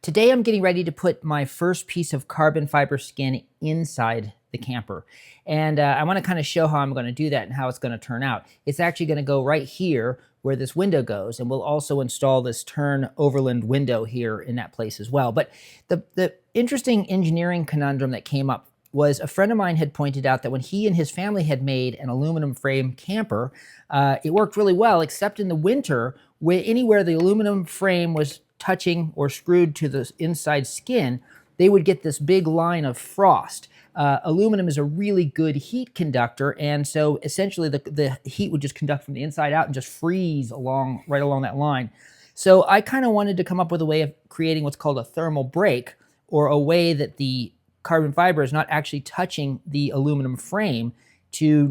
Today I'm getting ready to put my first piece of carbon fiber skin inside the camper. And I want to kind of show how I'm going to do that and how it's going to turn out. It's actually going to go right here where this window goes, and we'll also install this Turn Overland window here in that place as well. But the interesting engineering conundrum that came up was a friend of mine had pointed out that when he and his family had made an aluminum frame camper, it worked really well, except in the winter, where anywhere the aluminum frame was touching or screwed to the inside skin, they would get this big line of frost. Aluminum is a really good heat conductor, and so essentially the heat would just conduct from the inside out and just freeze right along that line. So I kind of wanted to come up with a way of creating what's called a thermal break, or a way that the carbon fiber is not actually touching the aluminum frame to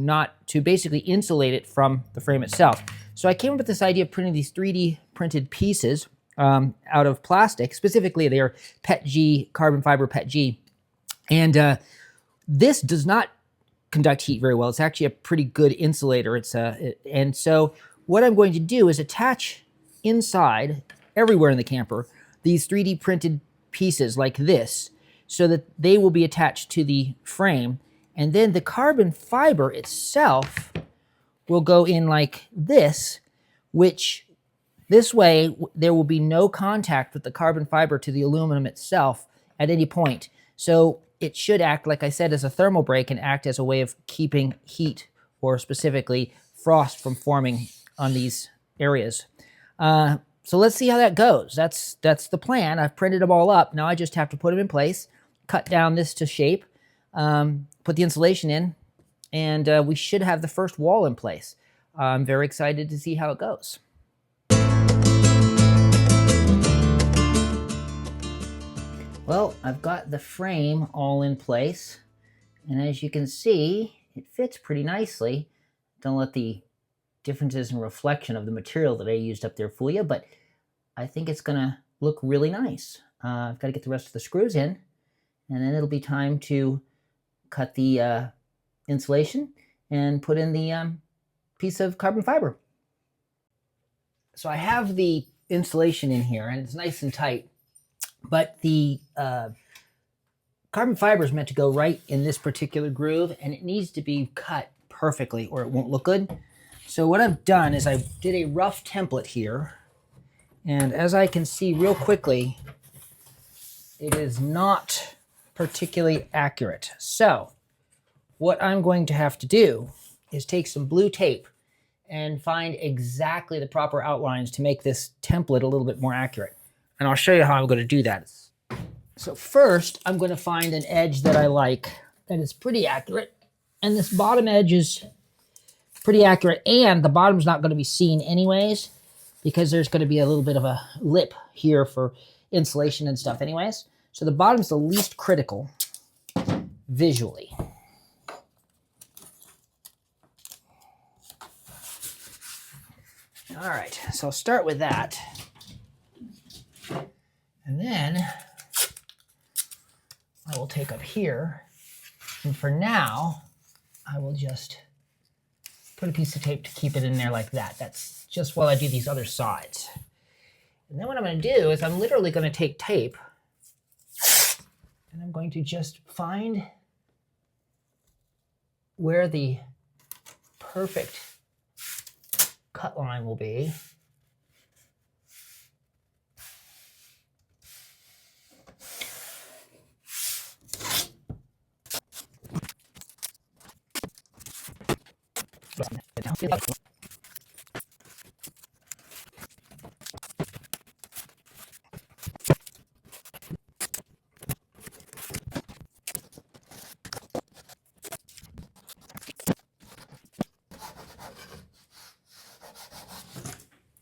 basically insulate it from the frame itself. So I came up with this idea of printing these 3D printed pieces out of plastic. Specifically, they are PETG, carbon fiber PETG. And this does not conduct heat very well. It's actually a pretty good insulator. And so what I'm going to do is attach inside, everywhere in the camper, these 3D printed pieces like this, so that they will be attached to the frame. And then the carbon fiber itself will go in like this, which this way there will be no contact with the carbon fiber to the aluminum itself at any point. So it should act, like I said, as a thermal break and act as a way of keeping heat, or specifically frost, from forming on these areas. So let's see how that goes. That's the plan. I've printed them all up. Now I just have to put them in place, cut down this to shape, put the insulation in, and we should have the first wall in place. I'm very excited to see how it goes. Well, I've got the frame all in place, and as you can see, it fits pretty nicely. Don't let the differences in reflection of the material that I used up there fool you, but I think it's gonna look really nice. I've got to get the rest of the screws in, and then it'll be time to cut the insulation and put in the piece of carbon fiber. So I have the insulation in here, and it's nice and tight, but the carbon fiber is meant to go right in this particular groove, and it needs to be cut perfectly or it won't look good. So what I've done is I did a rough template here, and as I can see real quickly, it is not particularly accurate. So what I'm going to have to do is take some blue tape and find exactly the proper outlines to make this template a little bit more accurate. And I'll show you how I'm going to do that. So first, I'm going to find an edge that I like, that is pretty accurate. And this bottom edge is pretty accurate, and the bottom's not going to be seen anyways, because there's going to be a little bit of a lip here for insulation and stuff anyways. So the bottom's the least critical visually. All right, so I'll start with that. And then I will take up here, and for now, I will just put a piece of tape to keep it in there like that. That's just while I do these other sides. And then what I'm going to do is I'm literally going to take tape, and I'm going to just find where the perfect cut line will be.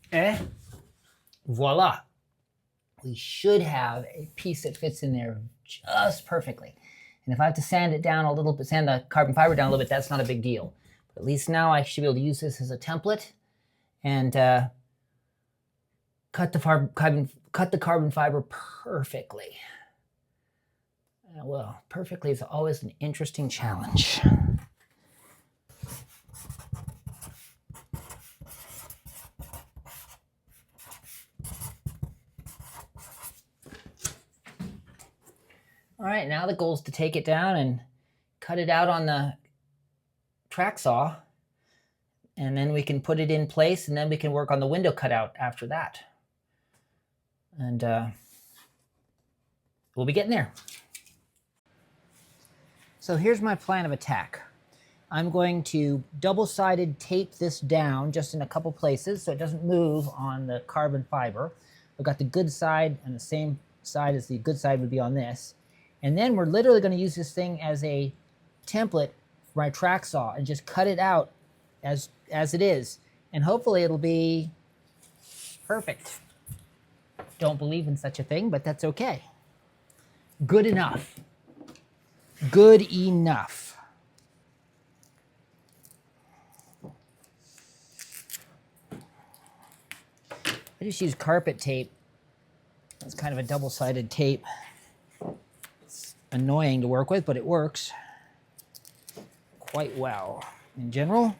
And voila, we should have a piece that fits in there just perfectly. And if I have to sand it down a little bit, sand the carbon fiber down a little bit, that's not a big deal. But at least now I should be able to use this as a template and cut the carbon fiber perfectly. Well, perfectly is always an interesting challenge. All right, now the goal is to take it down and cut it out on the track saw, and then we can put it in place, and then we can work on the window cutout after that. And we'll be getting there. So here's my plan of attack. I'm going to double-sided tape this down just in a couple places so it doesn't move on the carbon fiber. I've got the good side and the same side as the good side would be on this. And then we're literally going to use this thing as a template for my track saw and just cut it out as it is. And hopefully it'll be perfect. Don't believe in such a thing, but that's okay. Good enough. Good enough. I just use carpet tape. It's kind of a double-sided tape. It's annoying to work with, but it works quite well in general.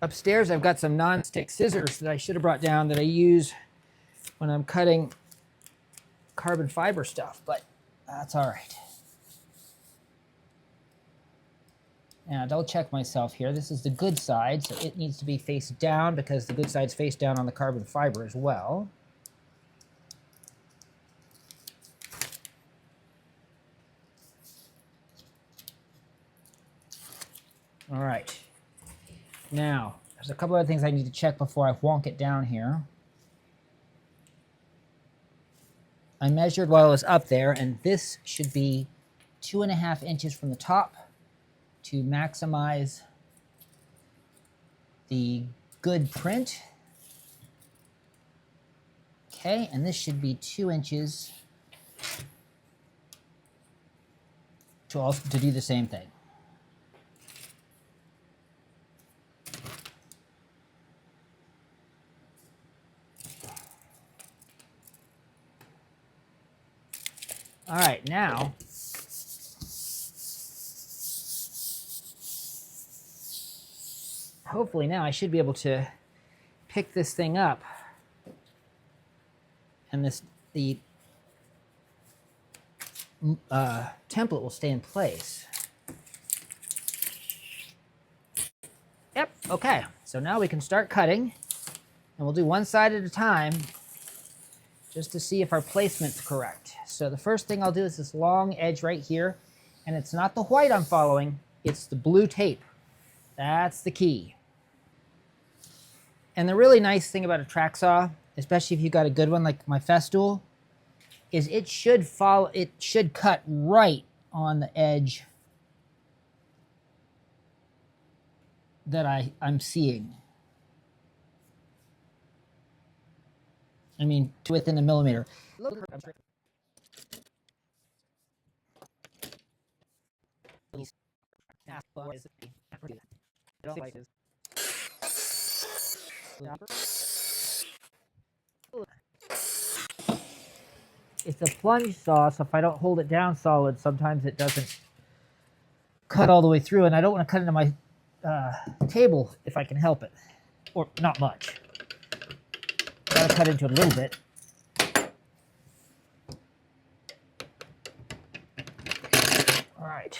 Upstairs, I've got some non-stick scissors that I should have brought down that I use when I'm cutting carbon fiber stuff, but that's all right. Now, I'll check myself here. This is the good side, so it needs to be face down because the good side's face down on the carbon fiber as well. All right. Now, there's a couple other things I need to check before I wonk it down here. I measured while I was up there, and this should be 2.5 inches from the top to maximize the good print. Okay, and this should be 2 inches to do the same thing. All right, now hopefully now I should be able to pick this thing up, and the template will stay in place. Yep, okay. So now we can start cutting, and we'll do one side at a time just to see if our placement's correct. So the first thing I'll do is this long edge right here, and it's not the white I'm following, it's the blue tape. That's the key. And the really nice thing about a track saw, especially if you've got a good one like my Festool, is it should cut right on the edge that I'm seeing. I mean, to within a millimeter. It's a plunge saw, so if I don't hold it down solid, sometimes it doesn't cut all the way through, and I don't want to cut into my table if I can help it, or not much. Gotta cut into it a little bit. All right.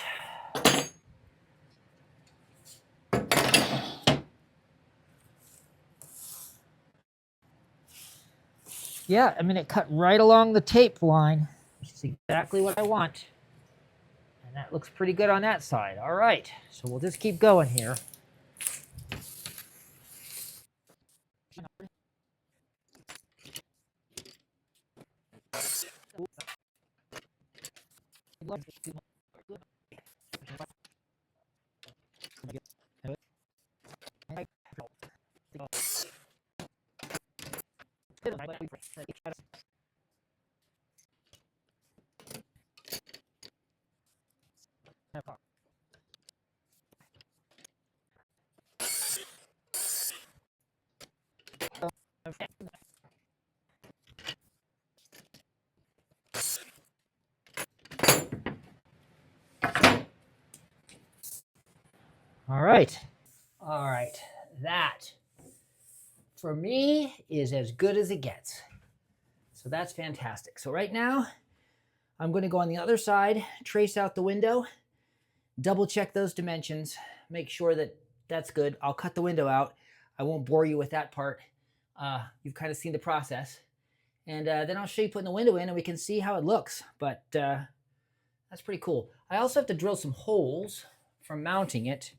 Yeah, I mean, it cut right along the tape line, which is exactly what I want. And that looks pretty good on that side. All right, so we'll just keep going here. All right. All right, that for me is as good as it gets. So that's fantastic. So right now, I'm going to go on the other side, trace out the window, double check those dimensions, make sure that that's good. I'll cut the window out. I won't bore you with that part. You've kind of seen the process. And then I'll show you putting the window in and we can see how it looks. But that's pretty cool. I also have to drill some holes for mounting it.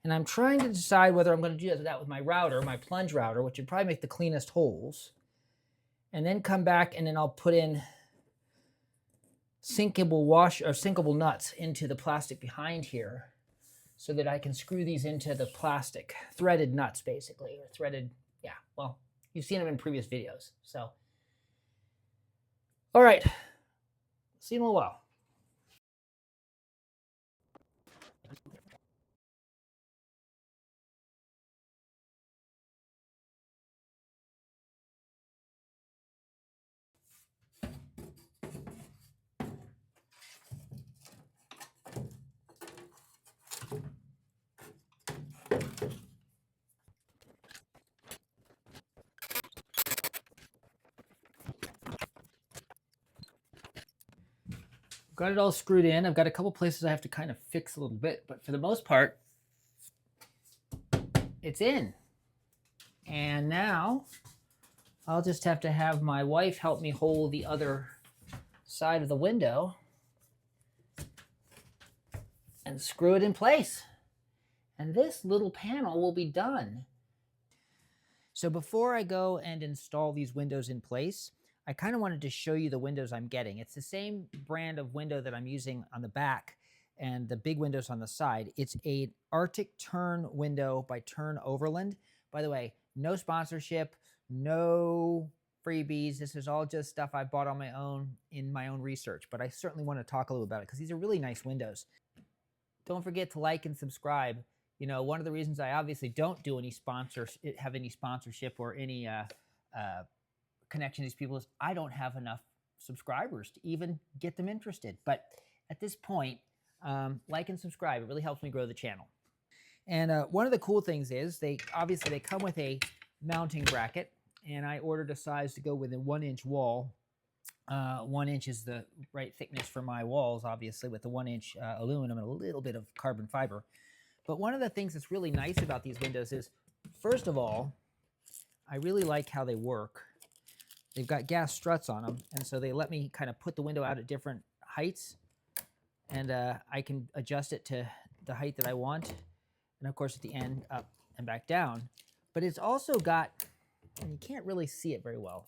And I'm trying to decide whether I'm going to do that with my router, my plunge router, which would probably make the cleanest holes. And then come back and then I'll put in sinkable nuts into the plastic behind here so that I can screw these into the plastic. Threaded nuts, basically, or threaded, yeah, well, you've seen them in previous videos. So, all right, see you in a little while. Got it all screwed in. I've got a couple places I have to kind of fix a little bit, but for the most part, it's in. And now I'll just have to have my wife help me hold the other side of the window and screw it in place. And this little panel will be done. So before I go and install these windows in place, I kind of wanted to show you the windows I'm getting. It's the same brand of window that I'm using on the back and the big windows on the side. It's a Arctic Tern window by Turn Overland. By the way, no sponsorship, no freebies. This is all just stuff I bought on my own in my own research, but I certainly want to talk a little about it because these are really nice windows. Don't forget to like and subscribe. You know, one of the reasons I obviously don't do any have any sponsorship or any connection to these people is I don't have enough subscribers to even get them interested. But at this point, like and subscribe. It really helps me grow the channel. And one of the cool things is they come with a mounting bracket, and I ordered a size to go with a 1-inch wall. 1 inch is the right thickness for my walls, obviously, with the 1-inch aluminum and a little bit of carbon fiber. But one of the things that's really nice about these windows is, first of all, I really like how they work. They've got gas struts on them, and so they let me kind of put the window out at different heights, and I can adjust it to the height that I want, and of course at the end, up and back down. But it's also got, and you can't really see it very well,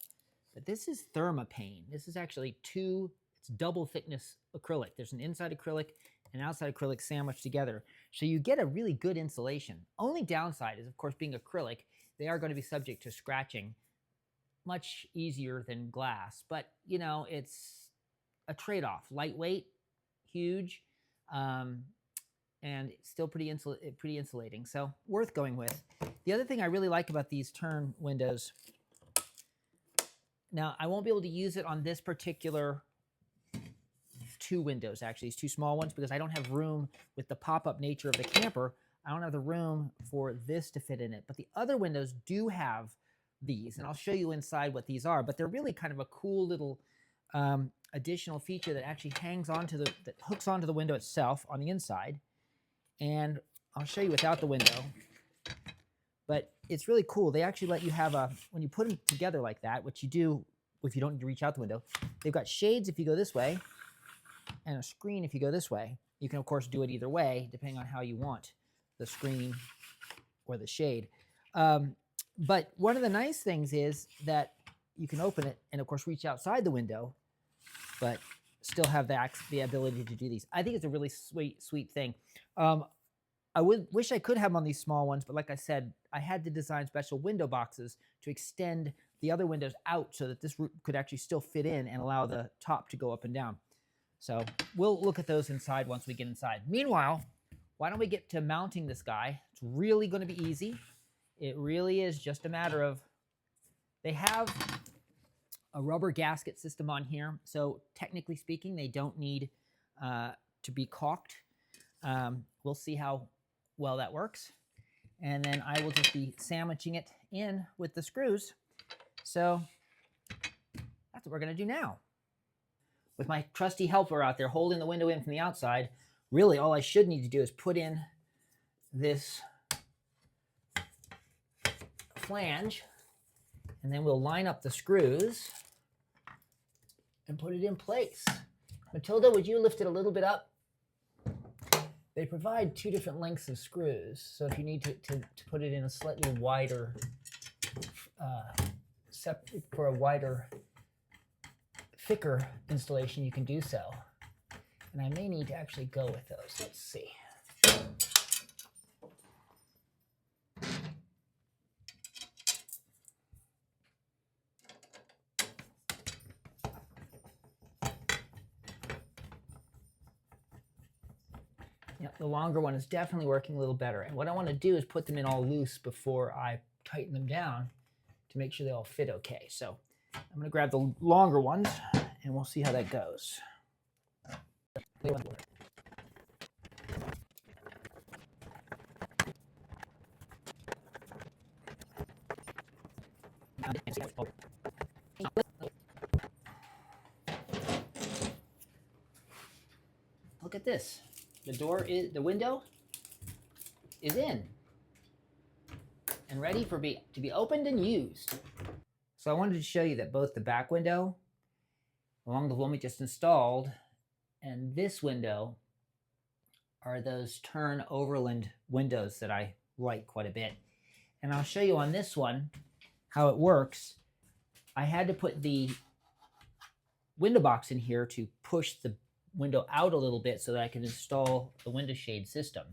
but this is Thermopane. This is actually it's double thickness acrylic. There's an inside acrylic and outside acrylic sandwiched together. So you get a really good insulation. Only downside is, of course, being acrylic, they are going to be subject to scratching much easier than glass. But, you know, it's a trade-off. Lightweight, huge, and still pretty insulating. So worth going with. The other thing I really like about these Tern windows, now I won't be able to use it on this particular two windows, actually, these two small ones, because I don't have room with the pop-up nature of the camper. I don't have the room for this to fit in it. But the other windows do have these, and I'll show you inside what these are. But they're really kind of a cool little additional feature that actually that hooks onto the window itself on the inside. And I'll show you without the window. But it's really cool. They actually let you have when you put them together like that, which you do if you don't need to reach out the window, they've got shades if you go this way, and a screen if you go this way. You can, of course, do it either way, depending on how you want the screen or the shade. But one of the nice things is that you can open it and, of course, reach outside the window, but still have the ability to do these. I think it's a really sweet thing. I wish I could have them on these small ones, but like I said, I had to design special window boxes to extend the other windows out so that this could actually still fit in and allow the top to go up and down. So we'll look at those inside once we get inside. Meanwhile, why don't we get to mounting this guy? It's really going to be easy. It really is just a matter of, they have a rubber gasket system on here. So technically speaking, they don't need to be caulked. We'll see how well that works. and then I will just be sandwiching it in with the screws. So that's what we're going to do now. With my trusty helper out there holding the window in from the outside, really all I should need to do is put in this flange, and then we'll line up the screws and put it in place. Matilda, would you lift it a little bit up? They provide 2 different lengths of screws, so if you need to put it in a slightly wider, for a wider, thicker installation, you can do so. And I may need to actually go with those. Let's see. Yeah, the longer one is definitely working a little better. And what I want to do is put them in all loose before I tighten them down to make sure they all fit okay. So I'm going to grab the longer ones and we'll see how that goes. Look at this. The window is in and ready to be opened and used. So I wanted to show you that both the back window, along the one we just installed, and this window are those Turn Overland windows that I like quite a bit. And I'll show you on this one how it works. I had to put the window box in here to push the window out a little bit so that I can install the window shade system.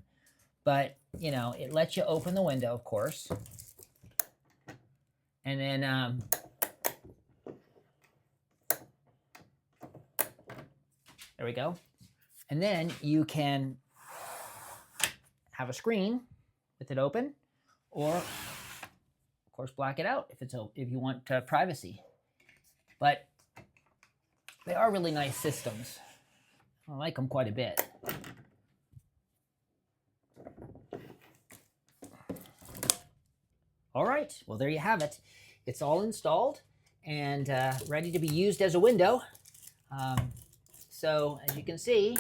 But, you know, it lets you open the window, of course. And then there we go. And then you can have a screen with it open, or of course black it out if you want privacy. But they are really nice systems. I like them quite a bit. All right, well, there you have it. It's all installed and ready to be used as a window. So as you can see,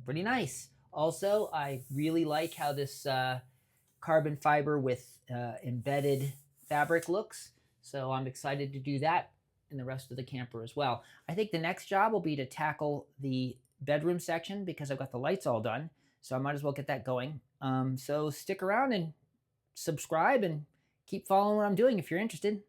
pretty nice. Also, I really like how this carbon fiber with embedded fabric looks. So I'm excited to do that in the rest of the camper as well. I think the next job will be to tackle the bedroom section because I've got the lights all done. So I might as well get that going. So stick around and subscribe and keep following what I'm doing if you're interested.